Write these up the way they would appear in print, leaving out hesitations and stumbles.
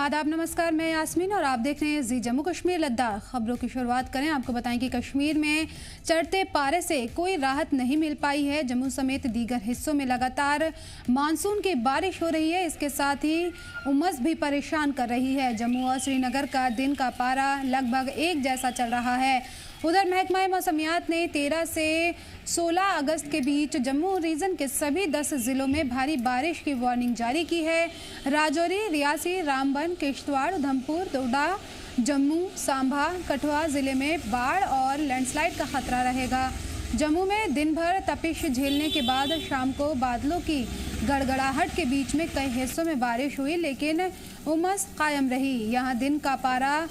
आदाब नमस्कार, मैं यास्मीन और आप देख रहे हैं जी जम्मू कश्मीर लद्दाख। खबरों की शुरुआत करें। आपको बताएं कि कश्मीर में चढ़ते पारे से कोई राहत नहीं मिल पाई है। जम्मू समेत दीगर हिस्सों में लगातार मानसून की बारिश हो रही है। इसके साथ ही उमस भी परेशान कर रही है। जम्मू और श्रीनगर का दिन का पारा लगभग एक जैसा चल रहा है। उधर महकमा मौसमियात ने 13 से 16 अगस्त के बीच जम्मू रीजन के सभी 10 जिलों में भारी बारिश की वार्निंग जारी की है। राजौरी, रियासी, रामबन, किश्तवाड़, उधमपुर, डोडा, जम्मू, सांभा, कठुआ जिले में बाढ़ और लैंडस्लाइड का खतरा रहेगा। जम्मू में दिन भर तपिश झेलने के बाद शाम को बादलों की गड़गड़ाहट के बीच में कई हिस्सों में बारिश हुई, लेकिन उमस कायम रही। यहाँ दिन का पारा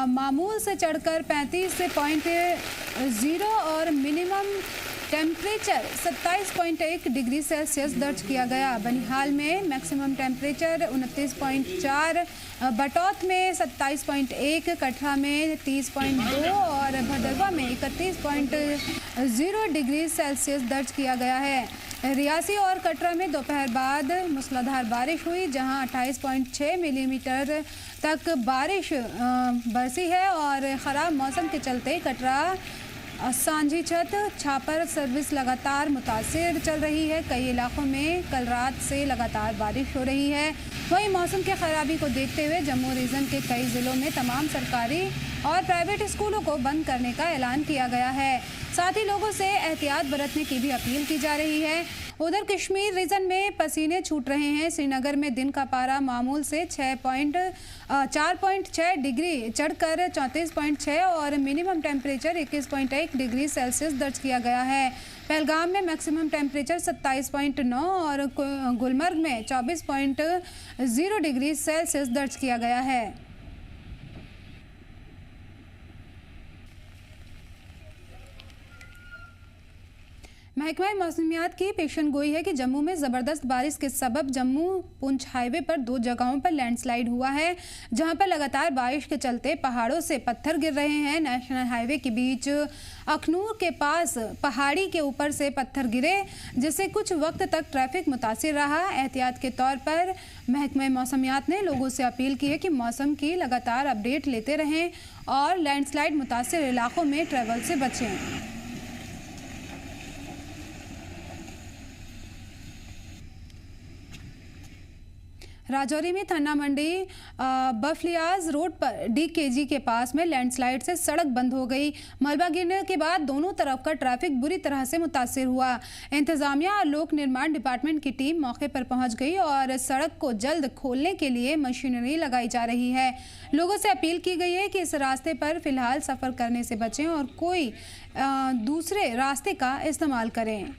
मामूल से चढ़कर 35.0 और मिनिमम टेम्परेचर 27.1 डिग्री सेल्सियस दर्ज किया गया। बनिहाल में मैक्सिमम टेम्परेचर 29.4, बटौत में 27.1, कटरा में 30.2 और भदरवा में 31.0 डिग्री सेल्सियस दर्ज किया गया है। रियासी और कटरा में दोपहर बाद मूसलाधार बारिश हुई, जहां 28.6 मिलीमीटर तक बारिश बरसी है और ख़राब मौसम के चलते कटरा सांझी छत छापर सर्विस लगातार मुतासिर चल रही है। कई इलाकों में कल रात से लगातार बारिश हो रही है। वहीं मौसम की खराबी को देखते हुए जम्मू रीजन के कई ज़िलों में तमाम सरकारी और प्राइवेट स्कूलों को बंद करने का ऐलान किया गया है। साथ ही लोगों से एहतियात बरतने की भी अपील की जा रही है। उधर कश्मीर रीजन में पसीने छूट रहे हैं। श्रीनगर में दिन का पारा मामूल से 4.6 डिग्री चढ़कर 34.6 और मिनिमम टेम्परेचर 21.1 डिग्री सेल्सियस दर्ज किया गया है। पहलगाम में मैक्सिमम टेम्परेचर 27.9 और गुलमर्ग में 24.0 डिग्री सेल्सियस दर्ज किया गया है। महकमा मौसमियात की पेशन गोई है कि जम्मू में ज़बरदस्त बारिश के सबब जम्मू पुंछ हाईवे पर 2 जगहों पर लैंडस्लाइड हुआ है, जहां पर लगातार बारिश के चलते पहाड़ों से पत्थर गिर रहे हैं। नेशनल हाईवे के बीच अखनूर के पास पहाड़ी के ऊपर से पत्थर गिरे, जिससे कुछ वक्त तक ट्रैफिक मुतासिर रहा। एहतियात के तौर पर महकमा मौसमियात ने लोगों से अपील की है कि मौसम की लगातार अपडेट लेते रहें और लैंडस्लाइड मुतासिर इलाकों में ट्रैवल से बचें। राजौरी में थन्ना मंडी बफलियाज रोड पर DKG के पास में लैंडस्लाइड से सड़क बंद हो गई। मलबा गिरने के बाद दोनों तरफ का ट्रैफिक बुरी तरह से मुतासिर हुआ। इंतजामिया और लोक निर्माण डिपार्टमेंट की टीम मौके पर पहुंच गई और सड़क को जल्द खोलने के लिए मशीनरी लगाई जा रही है। लोगों से अपील की गई है कि इस रास्ते पर फिलहाल सफ़र करने से बचें और कोई दूसरे रास्ते का इस्तेमाल करें।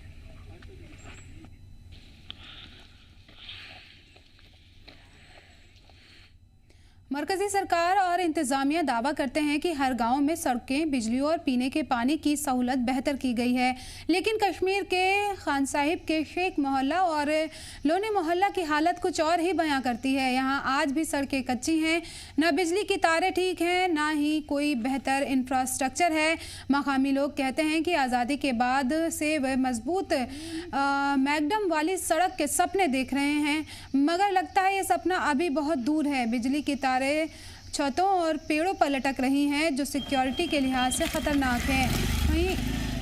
मरकजी सरकार और इंतजामिया दावा करते हैं कि हर गांव में सड़कें, बिजली और पीने के पानी की सहूलत बेहतर की गई है, लेकिन कश्मीर के खान साहिब के शेख मोहल्ला और लोनी मोहल्ला की हालत कुछ और ही बयां करती है। यहां आज भी सड़कें कच्ची हैं, न बिजली की तारें ठीक हैं, ना ही कोई बेहतर इंफ्रास्ट्रक्चर है। मकामी लोग कहते हैं कि आज़ादी के बाद से वह मजबूत मैगडम वाली सड़क के सपने देख रहे हैं, मगर लगता है ये सपना अभी बहुत दूर है। बिजली की तारें छतों और पेड़ों पर लटक रही हैं, जो सिक्योरिटी के लिहाज से ख़तरनाक है। वहीं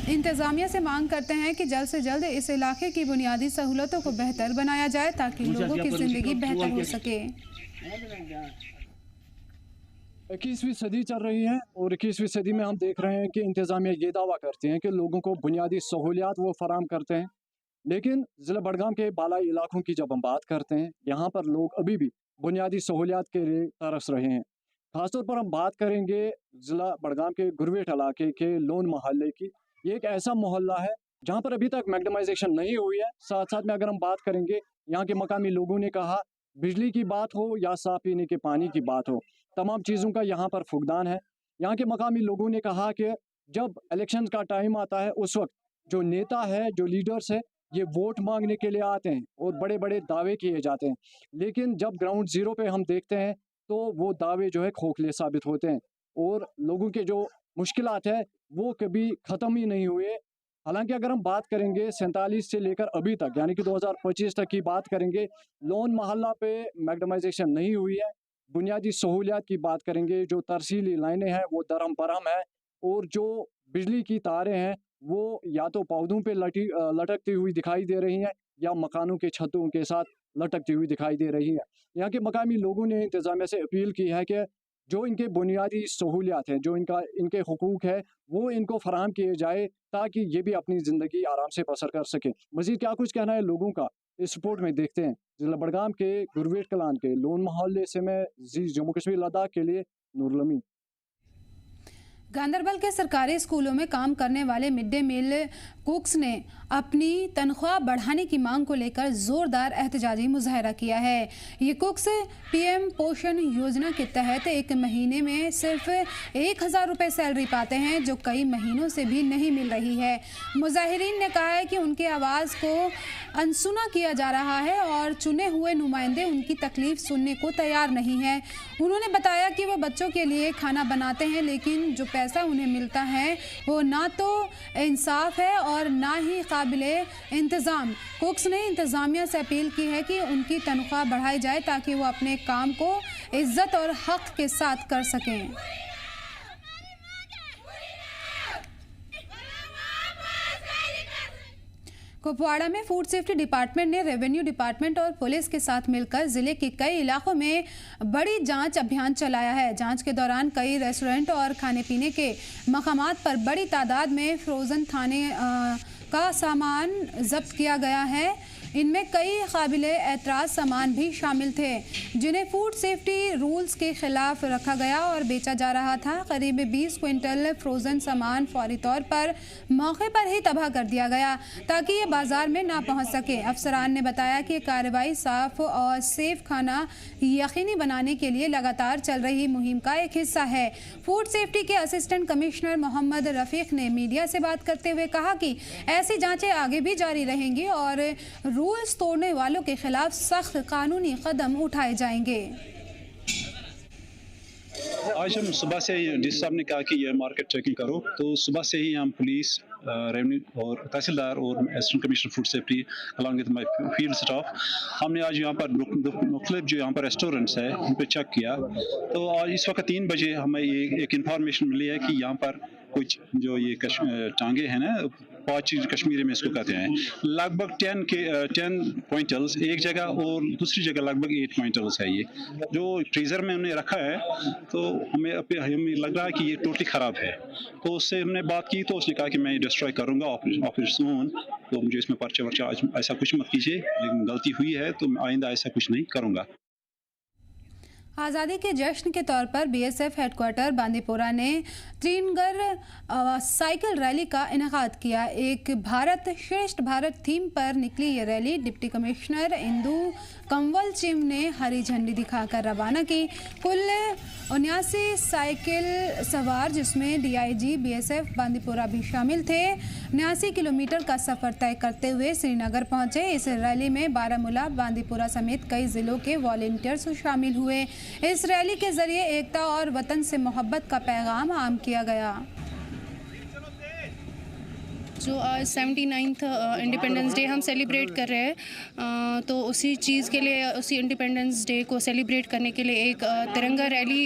इंतज़ामिया से मांग करते हैं कि जल्द से जल्द इस इलाके की बुनियादी सहूलतों को बेहतर बनाया जाए ताकि लोगों की ज़िंदगी बेहतर हो सके। 21वीं सदी चल रही है और 21वीं सदी में हम देख रहे हैं कि इंतज़ामिया ये दावा करते हैं कि लोगों को बुनियादी सहूलियात वो फराम करते हैं, लेकिन ज़िला बडगाम के बालाई इलाकों की जब हम बात करते हैं, यहाँ पर लोग अभी भी बुनियादी सहूलियात के लिए तरस रहे हैं। ख़ासतौर पर हम बात करेंगे ज़िला बडगाम के गुरवेट इलाके के लोन मोहल्ले की। ये एक ऐसा मोहल्ला है जहाँ पर अभी तक मैगडमाइजेशन नहीं हुई है। साथ साथ में अगर हम बात करेंगे, यहाँ के मकामी लोगों ने कहा, बिजली की बात हो या साफ़ पीने के पानी की बात हो, तमाम चीज़ों का यहाँ पर फुकदान है। यहाँ के मकामी लोगों ने कहा कि जब इलेक्शन का टाइम आता है, उस वक्त जो नेता है, जो लीडर्स है, ये वोट मांगने के लिए आते हैं और बड़े बड़े दावे किए जाते हैं, लेकिन जब ग्राउंड ज़ीरो पे हम देखते हैं तो वो दावे जो है खोखले साबित होते हैं और लोगों के जो मुश्किलात है वो कभी ख़त्म ही नहीं हुए। हालांकि अगर हम बात करेंगे 47 से लेकर अभी तक यानी कि 2025 तक की बात करेंगे, लोन मोहल्ला पे मैगडमाइजेशन नहीं हुई है। बुनियादी सहूलियात की बात करेंगे, जो तरसीली लाइनें हैं वो दरहम बरहम है, और जो बिजली की तारें हैं वो या तो पौधों पे लटकती हुई दिखाई दे रही हैं या मकानों के छतों के साथ लटकती हुई दिखाई दे रही हैं। यहाँ के मकामी लोगों ने इंतज़ामिया से अपील की है कि जो इनके बुनियादी सहूलियात हैं, जो इनके हुकूक है, वो इनको फराहम किए जाए ताकि ये भी अपनी ज़िंदगी आराम से बसर कर सकें। मज़ीद क्या कुछ कहना है लोगों का, इस रिपोर्ट में देखते हैं। ज़िला बडगाम के गुरवेट कलान के लोन मोहल्ले से मैं जम्मू कश्मीर लद्दाख के लिए नूरुल अमीन। गांदरबल के सरकारी स्कूलों में काम करने वाले मिड डे मील कुक्स ने अपनी तनख्वाह बढ़ाने की मांग को लेकर जोरदार एहतजाजी मुजाहरा किया है। ये कुक्स पीएम पोषण योजना के तहत एक महीने में सिर्फ 1000 रुपये सैलरी पाते हैं, जो कई महीनों से भी नहीं मिल रही है। मुजाहिरीन ने कहा है कि उनकी आवाज़ को अनसुना किया जा रहा है और चुने हुए नुमाइंदे उनकी तकलीफ सुनने को तैयार नहीं है। उन्होंने बताया कि वो बच्चों के लिए खाना बनाते हैं, लेकिन जो पैसा उन्हें मिलता है वो ना तो इंसाफ है और ना ही काबिले इंतज़ाम। कुक्स ने इंतज़ामिया से अपील की है कि उनकी तनख्वाह बढ़ाई जाए ताकि वो अपने काम को इज्जत और हक के साथ कर सकें। कुपवाड़ा में फूड सेफ्टी डिपार्टमेंट ने रेवेन्यू डिपार्टमेंट और पुलिस के साथ मिलकर जिले के कई इलाकों में बड़ी जांच अभियान चलाया है। जांच के दौरान कई रेस्टोरेंट और खाने पीने के मकामात पर बड़ी तादाद में फ्रोज़न खाने का सामान जब्त किया गया है। इनमें कई काबिले एतराज़ सामान भी शामिल थे, जिन्हें फूड सेफ्टी रूल्स के खिलाफ रखा गया और बेचा जा रहा था। करीब 20 क्विंटल फ्रोज़न सामान फौरी तौर पर मौके पर ही तबाह कर दिया गया ताकि ये बाज़ार में ना पहुंच सके। अफसरान ने बताया कि कार्रवाई साफ और सेफ खाना यकीनी बनाने के लिए लगातार चल रही मुहिम का एक हिस्सा है। फूड सेफ्टी के असिस्टेंट कमिश्नर मोहम्मद रफ़ीक ने मीडिया से बात करते हुए कहा कि ऐसी जाँचें आगे भी जारी रहेंगी और रूल्स तोड़ने वालों के खिलाफ सख्त कानूनी कदम उठाए जाएंगे। आज हम सुबह से जिस साहब ने कहा कि ये मार्केट चेकिंग करो, तो सुबह से ही हम पुलिस, रेवेन्यू और तहसीलदार और assistant commissioner food safety along with my field staff, हमने आज यहाँ पर मुख्तलिफ जो यहाँ पर रेस्टोरेंट्स है उन पर चेक किया। तो आज इस वक्त 3 बजे हमें ये एक इन्फॉर्मेशन मिली है कि यहाँ पर कुछ जो ये टांगे हैं ना, पाँच कश्मीरी में इसको कहते हैं, लगभग 10 क्विंटल्स एक जगह और दूसरी जगह लगभग 8 क्विंटल्स है। ये जो फ्रीज़र में हमने रखा है, तो हमें लग रहा है कि ये टोटली ख़राब है। तो उससे हमने बात की तो उसने कहा कि मैं डिस्ट्रॉय करूँगा ऑफिस सून, तो मुझे इसमें पर्चा वर्चा ऐसा कुछ मत कीजिए, लेकिन गलती हुई है तो आइंदा ऐसा कुछ नहीं करूँगा। आज़ादी के जश्न के तौर पर बीएसएफ हेडक्वार्टर बांदीपोरा ने त्रिनगर साइकिल रैली का इनेकाद किया। एक भारत श्रेष्ठ भारत थीम पर निकली ये rally deputy commissioner Indu Kanwal चिम ने हरी झंडी दिखाकर रवाना की। कुल 79 साइकिल सवार, जिसमें डीआईजी बीएसएफ बांदीपोरा भी शामिल थे, 79 किलोमीटर का सफ़र तय करते हुए श्रीनगर पहुंचे। इस रैली में बारामूला, बांदीपोरा समेत कई ज़िलों के वॉलंटियर्स शामिल हुए। इस रैली के जरिए एकता और वतन से मोहब्बत का पैगाम आम किया गया। जो आज 79th इंडिपेंडेंस डे हम सेलिब्रेट कर रहे हैं, तो उसी चीज़ के लिए, उसी इंडिपेंडेंस डे को सेलिब्रेट करने के लिए एक तिरंगा रैली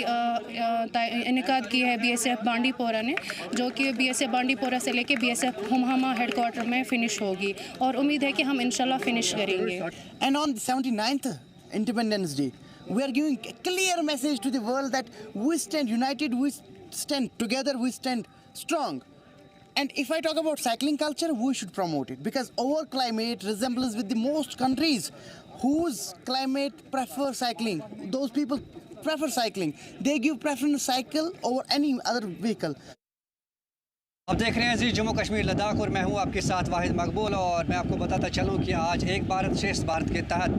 इनेकाद की है बीएसएफ बांडीपोरा ने, जो कि बीएसएफ बांडीपोरा से लेके बीएसएफ हुमहामा हेडक्वार्टर में फिनिश होगी और उम्मीद है कि हम इंशाल्लाह फिनिश करेंगे। And on 79th independence day we are giving a clear message to the world that we stand united, we stand together, we stand strong. And if I talk about cycling culture, we should promote it, because our climate resembles with the most countries whose climate prefer cycling. Those people prefer cycling. They give preference to cycle over any other vehicle. आप देख रहे हैं जी जम्मू कश्मीर लद्दाख और मैं हूं आपके साथ वाहिद मकबूल। और मैं आपको बताता चलूं कि आज एक भारत श्रेष्ठ भारत के तहत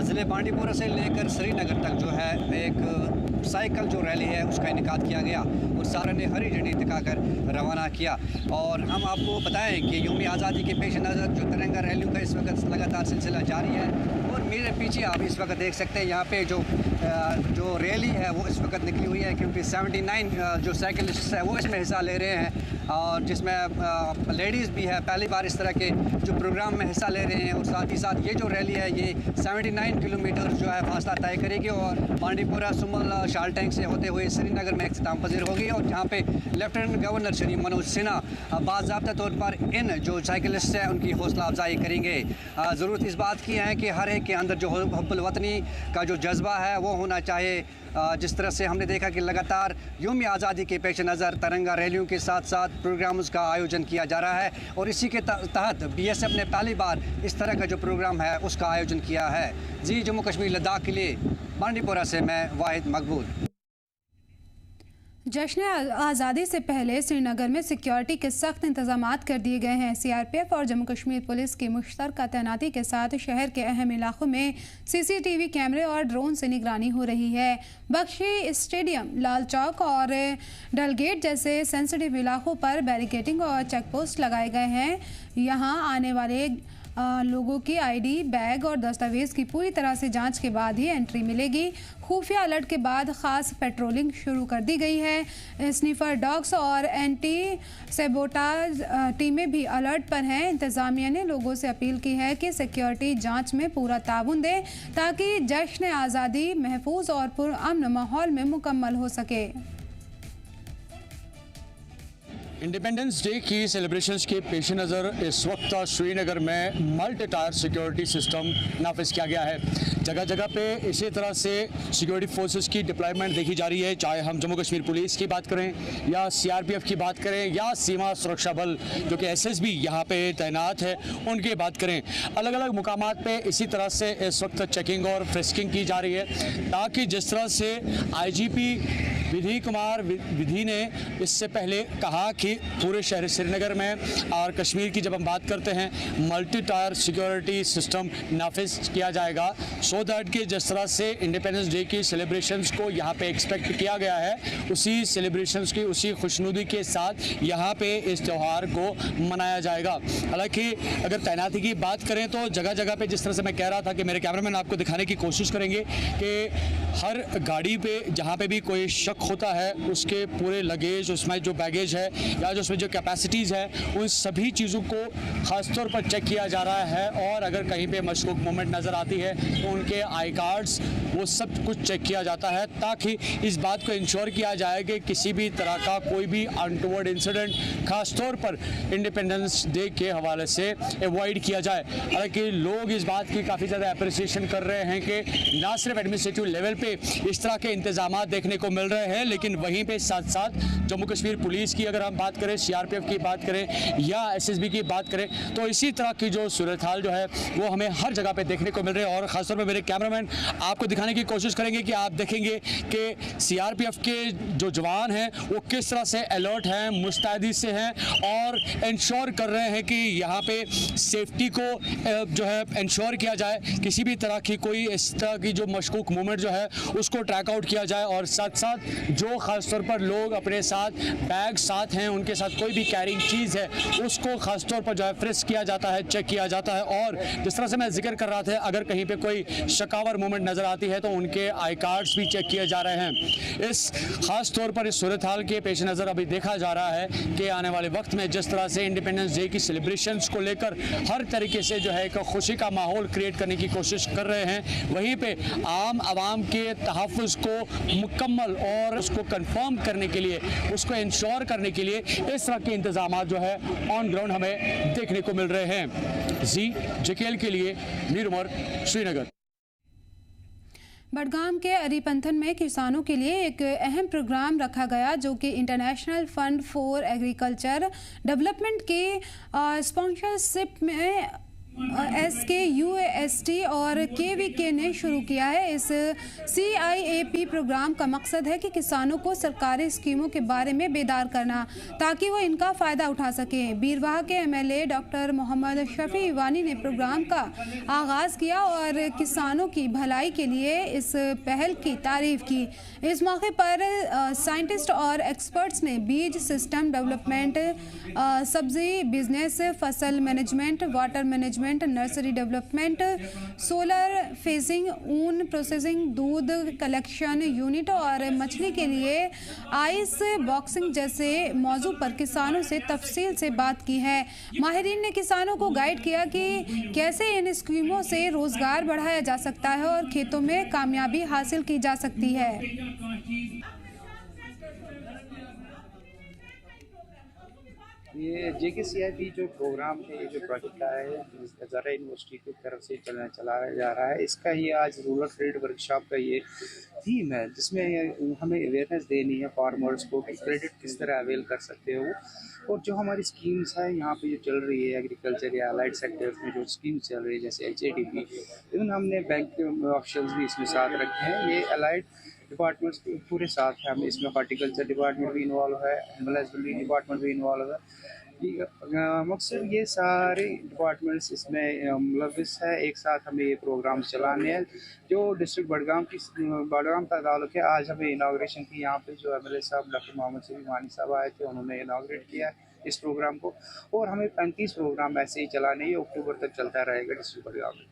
ज़िले बांडीपोरा से लेकर श्रीनगर तक जो है एक साइकिल जो रैली है उसका इनेकाद किया गया और सारे ने हरी झंडी दिखाकर रवाना किया। और हम आपको बताएं कि यौम आज़ादी के पेश नज़र जो तिरंगा रैलियों का इस वक्त लगातार सिलसिला जारी है और मेरे पीछे आप इस वक्त देख सकते हैं यहाँ पे जो रैली है वो इस वक्त निकली हुई है, क्योंकि 79 जो साइकिलिस्ट है वो इसमें हिस्सा ले रहे हैं, और जिसमें लेडीज़ भी है। पहली बार इस तरह के जो प्रोग्राम में हिस्सा ले रहे हैं, और साथ ही साथ ये जो रैली है ये 79 किलोमीटर जो है फासला तय करेगी और बांडीपुरा सुमल शाल टैंक से होते हुए श्रीनगर में इख्तिताम पजीर होगी। और जहाँ पे लेफ्टिनेंट गवर्नर श्री मनोज सिन्हा बाज़ाब्ता तौर पर इन जो साइकिलिस्ट हैं उनकी हौसला अफजाई करेंगे। ज़रूरत इस बात की है कि हर एक के अंदर जो हुब्बुल वतनी का जो जज्बा है वो होना चाहिए। जिस तरह से हमने देखा कि लगातार यौम आज़ादी के पेश नज़र तिरंगा रैलियों के साथ साथ प्रोग्राम्स का आयोजन किया जा रहा है, और इसी के तहत BSF ने पहली बार इस तरह का जो प्रोग्राम है उसका आयोजन किया है। जी जम्मू कश्मीर लद्दाख के लिए बांडीपोरा से मैं वाहिद मकबूल। जश्न आज़ादी से पहले श्रीनगर में सिक्योरिटी के सख्त इंतजाम कर दिए गए हैं। CRPF और जम्मू कश्मीर पुलिस की मुश्तरका तैनाती के साथ शहर के अहम इलाकों में CCTV कैमरे और ड्रोन से निगरानी हो रही है। बख्शी स्टेडियम, लाल चौक और डलगेट जैसे सेंसिटिव इलाकों पर बैरिकेडिंग और चेक पोस्ट लगाए गए हैं। यहाँ आने वाले लोगों की ID, बैग और दस्तावेज़ की पूरी तरह से जांच के बाद ही एंट्री मिलेगी। खुफिया अलर्ट के बाद ख़ास पेट्रोलिंग शुरू कर दी गई है। स्नीफर डॉग्स और एंटी सेबोटाज टीमें भी अलर्ट पर हैं। इंतज़ामिया ने लोगों से अपील की है कि सिक्योरिटी जांच में पूरा ताउन दें ताकि जश्न आज़ादी महफूज और पुरअमन माहौल में मुकम्मल हो सके। इंडिपेंडेंस डे की सेलिब्रेशंस के पेश नज़र इस वक्त श्रीनगर में मल्टी टायर सिक्योरिटी सिस्टम नाफिज किया गया है। जगह जगह पे इसी तरह से सिक्योरिटी फोर्सेस की डिप्लॉयमेंट देखी जा रही है, चाहे हम जम्मू कश्मीर पुलिस की बात करें या CRPF की बात करें या सीमा सुरक्षा बल जो कि SSB यहाँ पे तैनात है उनकी बात करें। अलग अलग मुकामात पे इसी तरह से इस वक्त चेकिंग और फ्रिस्किंग की जा रही है, ताकि जिस तरह से IGP विधि कुमार विधि ने इससे पहले कहा कि पूरे शहर श्रीनगर में और कश्मीर की जब हम बात करते हैं मल्टी टायर सिक्योरिटी सिस्टम नाफिज किया जाएगा, सो दैट कि जिस तरह से इंडिपेंडेंस डे की सेलिब्रेशंस को यहाँ पे एक्सपेक्ट किया गया है, उसी सेलिब्रेशंस की उसी खुशनुदी के साथ यहाँ पे इस त्यौहार को मनाया जाएगा। हालांकि अगर तैनाती की बात करें तो जगह जगह पे जिस तरह से मैं कह रहा था कि मेरे कैमरामैन आपको दिखाने की कोशिश करेंगे कि हर गाड़ी पे जहाँ पे भी कोई शक होता है उसके पूरे लगेज, उसमें जो बैगेज है या जो उसमें जो कैपेसिटीज़ है, उन सभी चीज़ों को ख़ासतौर पर चेक किया जा रहा है। और अगर कहीं पे मशकूक मूवमेंट नज़र आती है तो उनके आई कार्ड्स वो सब कुछ चेक किया जाता है, ताकि इस बात को इंश्योर किया जाए कि किसी भी तरह का कोई भी अनटोवर्ड इंसिडेंट ख़ासतौर पर इंडिपेंडेंस डे के हवाले से अवॉइड किया जाए। हालांकि लोग इस बात की काफ़ी ज़्यादा अप्रिसिएशन कर रहे हैं कि ना सिर्फ एडमिनिस्ट्रेटिव लेवल पे इस तरह के इंतजाम देखने को मिल रहे हैं, लेकिन वहीं पे साथ साथ जम्मू कश्मीर पुलिस की अगर हम बात करें, CRPF की बात करें या SSB की बात करें, तो इसी तरह की जो सूरत हाल जो है वो हमें हर जगह पे देखने को मिल रही है। और ख़ासतौर पर मेरे कैमरामैन आपको दिखाने की कोशिश करेंगे कि आप देखेंगे कि CRPF के जो जवान हैं वो किस तरह से अलर्ट हैं, मुस्तैदी से हैं और इंश्योर कर रहे हैं कि यहाँ पे सेफ्टी को जो है इंश्योर किया जाए, किसी भी तरह की कोई इस तरह की जो मशकूक मूवमेंट जो है उसको ट्रैक आउट किया जाए। और साथ साथ जो ख़ासतौर पर लोग अपने साथ बैग साथ हैं, उनके साथ कोई भी कैरिंग चीज़ है उसको ख़ासतौर पर जो है फ्रिस्क किया जाता है, चेक किया जाता है। और जिस तरह से मैं जिक्र कर रहा था, अगर कहीं पे कोई शकावर मूवमेंट नज़र आती है तो उनके आई कार्ड्स भी चेक किए जा रहे हैं। इस ख़ास तौर पर इस सूरत हाल के पेश नज़र अभी देखा जा रहा है कि आने वाले वक्त में जिस तरह से इंडिपेंडेंस डे की सेलिब्रेशंस को लेकर हर तरीके से जो है एक खुशी का माहौल क्रिएट करने की कोशिश कर रहे हैं, वहीं पे आम आवाम के तहफ़्फ़ुज़ को मुकम्मल और उसको कंफर्म करने के लिए, उसको इंश्योर करने के लिए इस तरह के इंतजाम जो है ऑन ग्राउंड हमें देखने को मिल रहे हैं। JKL के लिए मीर उमर, श्रीनगर। बडगाम के अरीपंथन में किसानों के लिए एक अहम प्रोग्राम रखा गया जो कि international fund for agriculture development की स्पॉन्सरशिप में SKUST और KVK ने शुरू किया है। इस CIAP प्रोग्राम का मकसद है कि किसानों को सरकारी स्कीमों के बारे में बेदार करना ताकि वो इनका फ़ायदा उठा सकें। बीरवाह के MLA डॉक्टर मोहम्मद शफी ईवानी ने प्रोग्राम का आगाज़ किया और किसानों की भलाई के लिए इस पहल की तारीफ़ की। इस मौके पर साइंटिस्ट और एक्सपर्ट्स ने बीज सिस्टम डेवलपमेंट, सब्जी बिजनेस, फसल management, water management, management, nursery development, solar facing, ऊन प्रोसेसिंग, दूध कलेक्शन यूनिट और मछली के लिए आइस बॉक्सिंग जैसे मौजू पर किसानों से तफसील से बात की है। माहिरीन ने किसानों को गाइड किया कि कैसे इन स्कीमों से रोजगार बढ़ाया जा सकता है और खेतों में कामयाबी हासिल की जा सकती है। ये JKCIP जो प्रोग्राम है, ये जो प्रोजेक्ट आया है ज़रा यूनिवर्सिटी की तरफ से चलाया जा रहा है, इसका ये आज रूरल ट्रेड वर्कशॉप का ये थीम है, जिसमें हमें अवेयरनेस देनी है फार्मर्स को कि क्रेडिट किस तरह अवेल कर सकते हो। और जो हमारी स्कीम्स है यहाँ पे जो चल रही है एग्रीकल्चर या अलाइड सेक्टर्स में जो स्कीम्स चल रही है जैसे HADP, इवन हमने बैंक ऑफिशियल्स भी इसमें साथ रखे हैं। ये अलाइड डिपार्टमेंट्स पूरे साथ हैं, हमें इसमें हॉर्टिकल्चर डिपार्टमेंट भी इन्वॉल्व है, एनिमल हस्बेंड्री डिपार्टमेंट भी इन्वॉल्व है। मकसद ये सारे डिपार्टमेंट्स इसमें मुलविस है, एक साथ हमें ये प्रोग्राम चलाने हैं। जो डिस्ट्रिक्ट बडगाम का ताल्लुक है, आज हमें इनाग्रेशन की यहाँ पे जो MLA साहब डॉक्टर मोहम्मद शफी वानी साहब आए थे, उन्होंने इनाग्रेट किया इस प्रोग्राम को। और हमें 35 प्रोग्राम ऐसे ही चलाने, ये अक्टूबर तक चलता रहेगा डिस्ट्रिक्ट बडगाम में।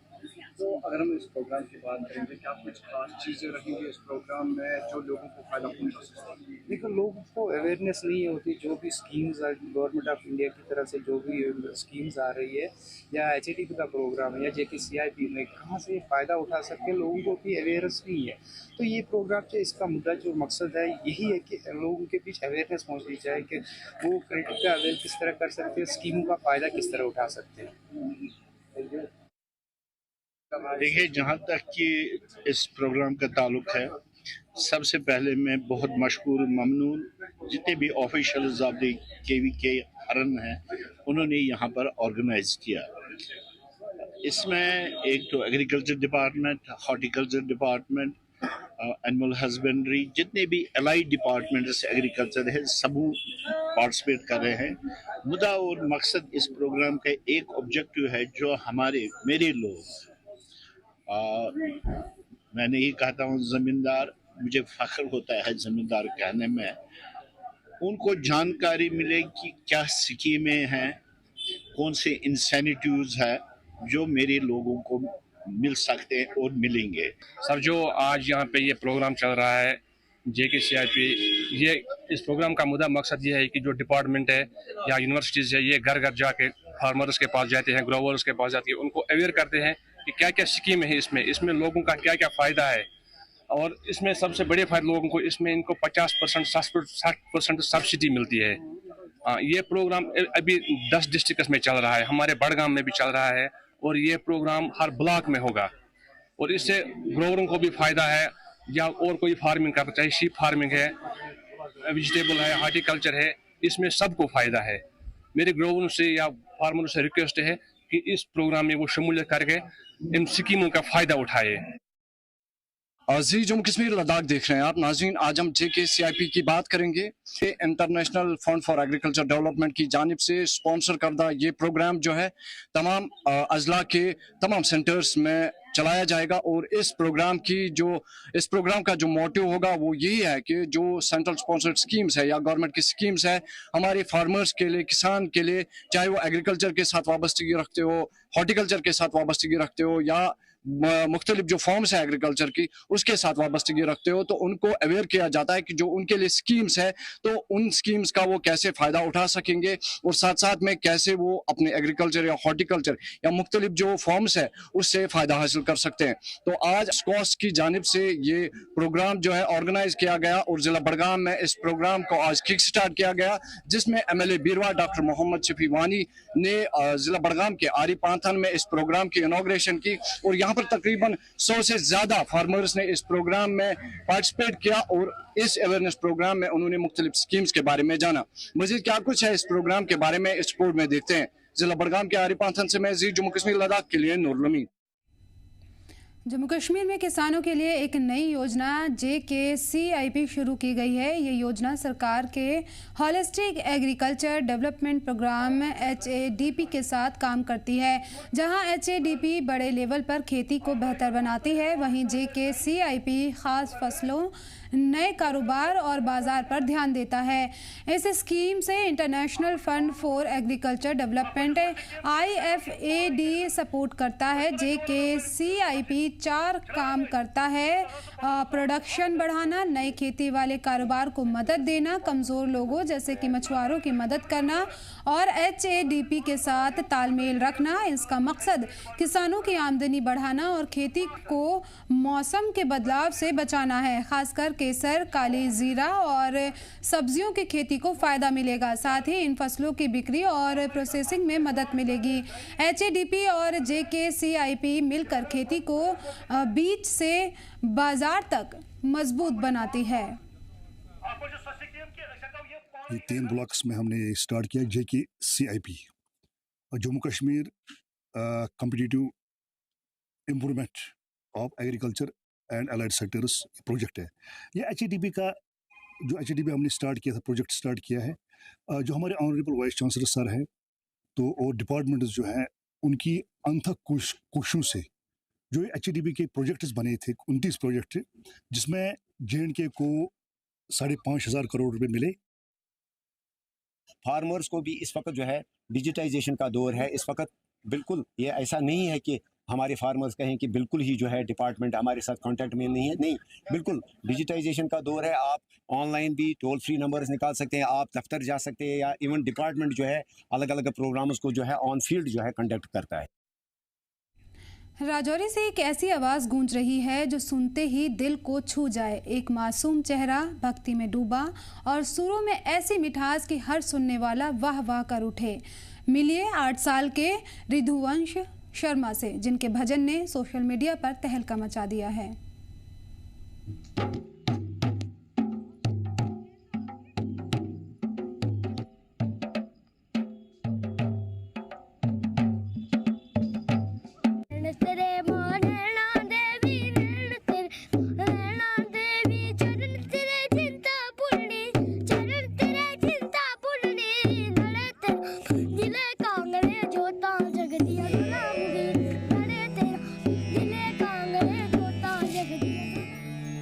तो अगर हम इस प्रोग्राम की बात करेंगे, क्या कुछ खास चीज़ें रहेंगी इस प्रोग्राम में जो लोगों को फायदा पहुँचा सकता है? देखो, लोगों को अवेयरनेस नहीं होती, जो भी स्कीम्स गवर्नमेंट ऑफ इंडिया की तरफ से जो भी स्कीम्स आ रही है या HADP का प्रोग्राम है या JKCIP में कहाँ से फ़ायदा उठा सकते हैं, लोगों को भी अवेयरनेस नहीं है। तो ये प्रोग्राम से इसका मुद्दा जो मकसद है यही है कि लोगों के बीच अवेयरनेस पहुँचनी चाहिए कि वो क्रेडिट का अवेल किस तरह कर सकते हैं, स्कीमों का फ़ायदा किस तरह उठा सकते हैं। देखिए, जहाँ तक कि इस प्रोग्राम का ताल्लुक है, सबसे पहले मैं बहुत मशहूर ममनून जितने भी ऑफिशियल्स ऑफ द KVK हरन हैं, उन्होंने यहाँ पर ऑर्गेनाइज किया। इसमें एक तो agriculture department, horticulture department, animal husbandry, जितने भी अलाइड डिपार्टमेंट्स एग्रीकल्चर है, सब पार्टिसिपेट कर रहे हैं। मुद्दा और मकसद इस प्रोग्राम का एक ऑब्जेक्टिव है जो मेरे लोग, मैं नहीं कहता हूँ ज़मींदार, मुझे फ़ख्र होता है ज़मींदार कहने में, उनको जानकारी मिले कि क्या स्कीमें हैं, कौन से इंसेंटिव्स है जो मेरे लोगों को मिल सकते हैं और मिलेंगे। सर, जो आज यहाँ पे ये प्रोग्राम चल रहा है JKCIP, ये इस प्रोग्राम का मुद्दा मकसद ये है कि जो डिपार्टमेंट है या यूनिवर्सिटीज़ है, ये घर घर जाके फार्मर्स के पास जाते हैं, ग्रोवर्स के पास जाती है, उनको अवेयर करते हैं कि क्या क्या स्कीम है इसमें लोगों का क्या क्या फ़ायदा है। और इसमें सबसे बड़े फायदे लोगों को, इसमें इनको 50% 60% सब्सिडी मिलती है। ये प्रोग्राम अभी 10 डिस्ट्रिक्ट में चल रहा है, हमारे बडगाम में भी चल रहा है और ये प्रोग्राम हर ब्लॉक में होगा। और इससे ग्रोवरों को भी फ़ायदा है, या और कोई फार्मिंग करना चाहिए, शीप फार्मिंग है, वेजिटेबल है, हार्टिकल्चर है, इसमें सबको फ़ायदा है। मेरे ग्रोवरों से या फार्मरों से रिक्वेस्ट है कि इस प्रोग्राम में वो शमूलियत करके इन स्कीमों का फ़ायदा उठाए। जी, जम्मू कश्मीर लद्दाख देख रहे हैं आप नाज़रीन। आज हम JKCIP की बात करेंगे। International fund for agriculture development की जानिब से स्पॉन्सर करदा ये प्रोग्राम जो है तमाम अजला के तमाम सेंटर्स में चलाया जाएगा। और इस प्रोग्राम का जो मोटिव होगा वो यही है कि जो सेंट्रल स्पॉन्सर्ड स्कीम्स है या गवर्नमेंट की स्कीम्स है हमारे फार्मर्स के लिए, किसान के लिए, चाहे वो एग्रीकल्चर के साथ वाबस्तगी रखते हो, हॉर्टिकल्चर के साथ वाबस्तगी रखते हो या मुख्तलिफ जो फॉर्म्स है एग्रीकल्चर की उसके साथ वाबस्तगी रखते हो, तो उनको अवेयर किया जाता है कि जो उनके लिए स्कीम्स है तो उन स्कीम्स का वो कैसे फ़ायदा उठा सकेंगे और साथ साथ में कैसे वो अपने एग्रीकल्चर या हॉर्टिकल्चर या मुख्तलिफ जो फॉर्म्स है उससे फ़ायदा हासिल कर सकते हैं। तो आज स्कॉस की जानिब से ये प्रोग्राम जो है ऑर्गेनाइज किया गया और ज़िला बडगाम में इस प्रोग्राम को आज किक स्टार्ट किया गया, जिसमें MLA बीरवा डॉक्टर मोहम्मद शफी वानी ने ज़िला बडगाम के आरी पांथन में इस प्रोग्राम की इनॉग्रेशन की। और यहाँ पर तकरीबन 100 से ज़्यादा फार्मर्स ने इस प्रोग्राम में पार्टिसिपेट किया और इस अवेयरनेस प्रोग्राम में उन्होंने मुख्तलिफ स्कीम्स के बारे में जाना। मज़ीद क्या कुछ है इस प्रोग्राम के बारे में इस रिपोर्ट में देखते हैं। ज़िला बडगाम के आरी पांथन से मैं जम्मू कश्मीर लद्दाख के लिए नूरुल अमीन। जम्मू कश्मीर में किसानों के लिए एक नई योजना JKCIP शुरू की गई है। ये योजना सरकार के holistic agriculture development programme HADP के साथ काम करती है। जहां HADP बड़े लेवल पर खेती को बेहतर बनाती है, वहीं JKCIP खास फसलों, नए कारोबार और बाजार पर ध्यान देता है। इस स्कीम से international fund for agriculture development IFAD support करता है। JKCIP 4 काम करता है: प्रोडक्शन बढ़ाना, नए खेती वाले कारोबार को मदद देना, कमज़ोर लोगों जैसे कि मछुआरों की मदद करना और HADP के साथ तालमेल रखना। इसका मकसद किसानों की आमदनी बढ़ाना और खेती को मौसम के बदलाव से बचाना है। खासकर केसर, काली जीरा और सब्जियों की खेती को फ़ायदा मिलेगा। साथ ही इन फसलों की बिक्री और प्रोसेसिंग में मदद मिलेगी। HADP और JKCIP मिलकर खेती को बीज से बाजार तक मजबूत बनाती है। ये 3 ब्लॉक्स में हमने स्टार्ट किया JKCIP और Jammu Kashmir competitive improvement of agriculture and allied sectors project है। ये HADP का जो HADP हमने स्टार्ट किया था, प्रोजेक्ट स्टार्ट किया है, जो हमारे ऑनरेबल वाइस चांसलर सर हैं तो और डिपार्टमेंट जो हैं उनकी अनथक कोशिशों से जो HADP के प्रोजेक्ट्स बने थे, 29 प्रोजेक्ट थे, जिसमें JNK को 5,500 करोड़ रुपए मिले। फार्मर्स को भी इस वक्त जो है डिजिटाइजेशन का दौर है। इस वक्त बिल्कुल ये ऐसा नहीं है कि हमारे फार्मर्स कहें कि बिल्कुल ही जो है डिपार्टमेंट हमारे साथ कांटेक्ट में नहीं है, नहीं, बिल्कुल डिजिटाइजेशन का दौर है। आप ऑनलाइन भी टोल फ्री नंबर्स निकाल सकते हैं, आप दफ्तर जा सकते हैं, या इवन डिपार्टमेंट जो है अलग अलग प्रोग्राम्स को जो है ऑन फील्ड जो है कंडक्ट करता है। राजौरी से एक ऐसी आवाज़ गूंज रही है जो सुनते ही दिल को छू जाए। एक मासूम चेहरा भक्ति में डूबा और सुरों में ऐसी मिठास कि हर सुनने वाला वाह वाह कर उठे। मिलिए 8 साल के रिधुवंश शर्मा से, जिनके भजन ने सोशल मीडिया पर तहलका मचा दिया है।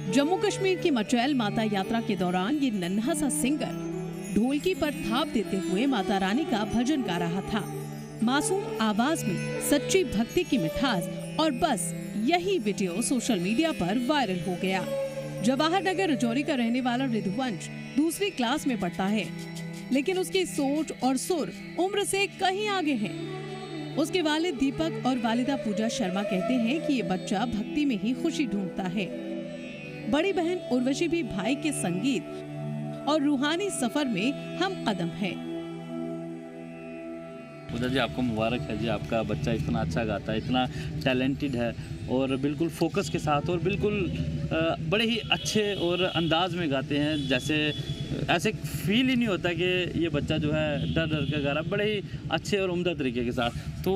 जम्मू कश्मीर की मचैल माता यात्रा के दौरान ये नन्हा सा सिंगर ढोलकी पर थाप देते हुए माता रानी का भजन गा रहा था। मासूम आवाज में सच्ची भक्ति की मिठास, और बस यही वीडियो सोशल मीडिया पर वायरल हो गया। जवाहर नगर राजौरी का रहने वाला रिधुवंश दूसरी क्लास में पढ़ता है, लेकिन उसकी सोच और सुर उम्र से कहीं आगे हैं। उसके वालिद दीपक और वालिदा पूजा शर्मा कहते हैं कि ये बच्चा भक्ति में ही खुशी ढूंढता है। बड़ी बहन उर्वशी भी भाई के संगीत और रूहानी सफर में हम कदम है। पूजा जी, आपको मुबारक है जी, आपका बच्चा इतना अच्छा गाता है, इतना टैलेंटेड है और बिल्कुल फोकस के साथ और बिल्कुल बड़े ही अच्छे और अंदाज में गाते हैं। जैसे ऐसे फील ही नहीं होता कि ये बच्चा जो है डर डर के गा रहा है, बड़े ही अच्छे और उम्दा तरीके के साथ। तो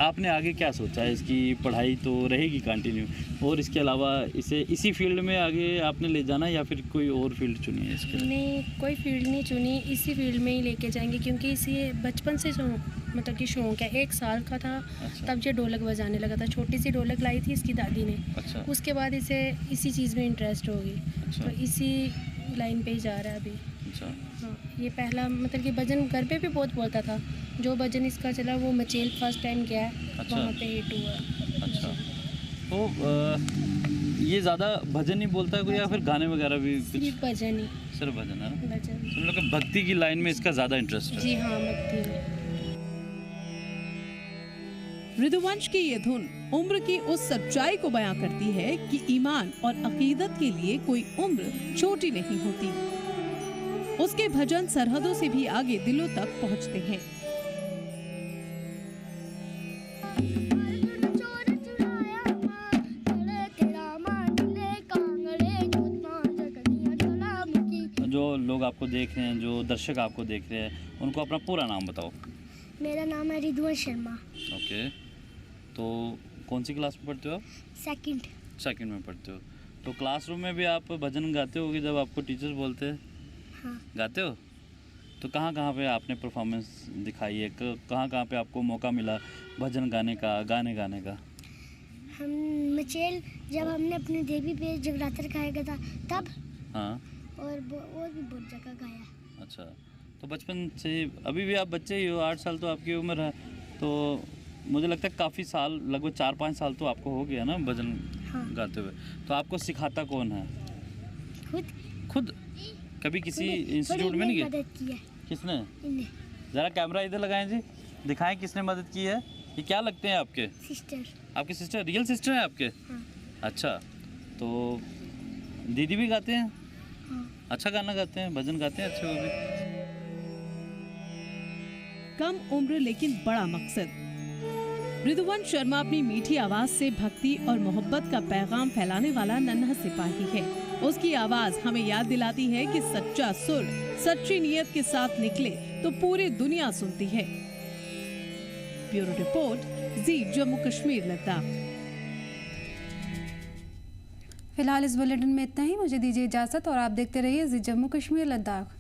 आपने आगे क्या सोचा है? इसकी पढ़ाई तो रहेगी कंटिन्यू, और इसके अलावा इसे इसी फील्ड में आगे आपने ले जाना या फिर कोई और फील्ड चुनी है इसके? नहीं, कोई फील्ड नहीं चुनी, इसी फील्ड में ही लेके जाएंगे, क्योंकि इसे बचपन से मतलब कि शौक है। 1 साल का था तब ये ढोलक बजाने लगा था। छोटी सी ढोलक लाई थी इसकी दादी ने। उसके बाद इसे इसी चीज़ में इंटरेस्ट होगी, तो इसी लाइन पे ही जा रहा है अभी। हाँ, ये पहला मतलब कि भजन घर पे भी बहुत बोलता था। जो भजन इसका चला वो मचेल फर्स्ट टाइम गया है, वहाँ पे हिट हुआ। अच्छा, तो ये ज़्यादा भजन ही बोलता है कोई, या फिर गाने वगैरह भी? सिर्फ भजन ही। सिर्फ भजन है ना? भजन। मतलब भक्ति की लाइन में इसका ज़्यादा इंटरेस्ट है? जी हाँ, भक्ति में। रिधुवंश की ये धुन उम्र की उस सच्चाई को बयां करती है कि ईमान और अकीदत के लिए कोई उम्र छोटी नहीं होती। उसके भजन सरहदों से भी आगे दिलों तक पहुंचते हैं। जो लोग आपको देख रहे हैं, जो दर्शक आपको देख रहे हैं, उनको अपना पूरा नाम बताओ। मेरा नाम है रिधुवंश शर्मा। ओके, तो कौन सी क्लास में पढ़ते हो आप? सेकंड में पढ़ते हो। तो क्लासरूम में भी आप भजन गाते होगे जब आपको टीचर्स बोलते हैं? हाँ। गाते हो? तो कहाँ कहाँ पे आपने परफॉर्मेंस दिखाई है, कहाँ कहाँ पे आपको मौका मिला भजन गाने का, गाने गाने का? हम मचेल जब हमने अपनी देवी पे जगरातर गाया था तब। हाँ। और भी बहुत जगह गाया। अच्छा, तो बचपन से ही, अभी भी आप बच्चे ही हो, 8 साल तो आपकी उम्र है, तो मुझे लगता है काफ़ी साल, लगभग 4-5 साल तो आपको हो गया ना भजन गाते हुए। तो आपको सिखाता कौन है? खुद? कभी किसी इंस्टीट्यूट में नहीं गए? किसने? ज़रा कैमरा इधर लगाएं जी, दिखाएं किसने मदद की है। ये क्या लगते हैं आपके? सिस्टर। आपके सिस्टर? रियल सिस्टर है आपके? हाँ। अच्छा, तो दीदी भी गाते हैं? हाँ। अच्छा गाना गाते हैं, भजन गाते हैं अच्छे वो भी? कम उम्र लेकिन बड़ा मकसद। ऋतुवन शर्मा अपनी मीठी आवाज से भक्ति और मोहब्बत का पैगाम फैलाने वाला नन्हा सिपाही है। उसकी आवाज हमें याद दिलाती है कि सच्चा सुर सच्ची नियत के साथ निकले तो पूरी दुनिया सुनती है। ब्यूरो रिपोर्ट, जी जम्मू कश्मीर लद्दाख। फिलहाल इस बुलेटिन में इतना ही। मुझे दीजिए इजाजत और आप देखते रहिए जी जम्मू कश्मीर लद्दाख।